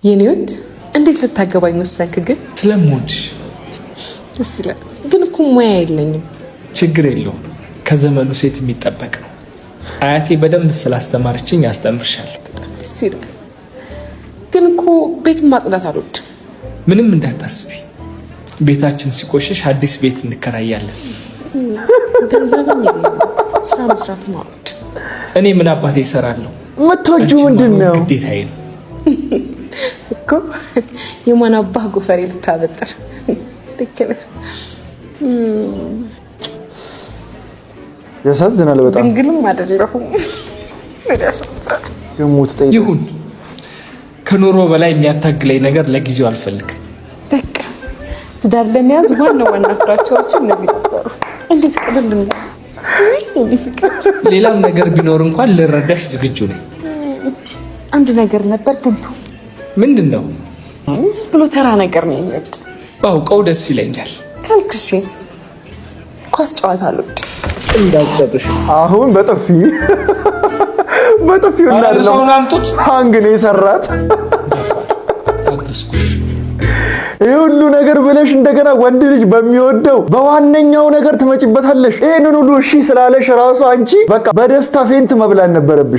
የኔውድ እንዴት ልታገባኝ ወሰንክ? ግን ስለምወድሽ። ደስ ይላል። ግን እኮ ሙያ የለኝም። ችግር የለውም፣ ከዘመኑ ሴት የሚጠበቅ ነው። አያቴ በደንብ ስላስተማረችኝ ያስተምርሻለሁ። ደስ ይላል። ግን እኮ ቤት ማጽዳት አልወድም። ምንም እንዳታስቢ፣ ቤታችን ሲቆሽሽ አዲስ ቤት እንከራያለን። ገንዘብም የለኝም፣ ስራ መስራትም አልወድም። እኔ ምን አባቴ እሰራለሁ? የምትወጂው ምንድን ነው? ግዴታዬ ነው እኮ የማን አባህ ጎፈሬ ልታበጥር። ልክ ነህ። ያሳዝናል በጣም። ድንግልም አይደለሁም። ይሁን፣ ከኑሮ በላይ የሚያታግለኝ ነገር ለጊዜው አልፈልግም። በቃ ትዳር ለመያዝ ዋና ፍራቻዎች እነዚህ ነበሩ። እንዴት ቅልል ነው። ሌላም ነገር ቢኖር እንኳን ልረዳሽ ዝግጁ ነኝ። አንድ ነገር ነበር ቡቡ። ምንድን ነው? ብሎ ተራ ነገር ነው የሚወድ። ባውቀው ደስ ይለኛል። ካልክሽ ኳስ ጨዋታ አልወድም። እንዳጨብሽ አሁን በጥፊው እናድነው። አምጡት። አንግኔ ሰራት። ይህ ሁሉ ነገር ብለሽ እንደገና ወንድ ልጅ በሚወደው በዋነኛው ነገር ትመጪበታለሽ። ይሄንን ሁሉ እሺ ስላለሽ ራሱ አንቺ በቃ በደስታ ፌንት መብላን ነበረብሽ።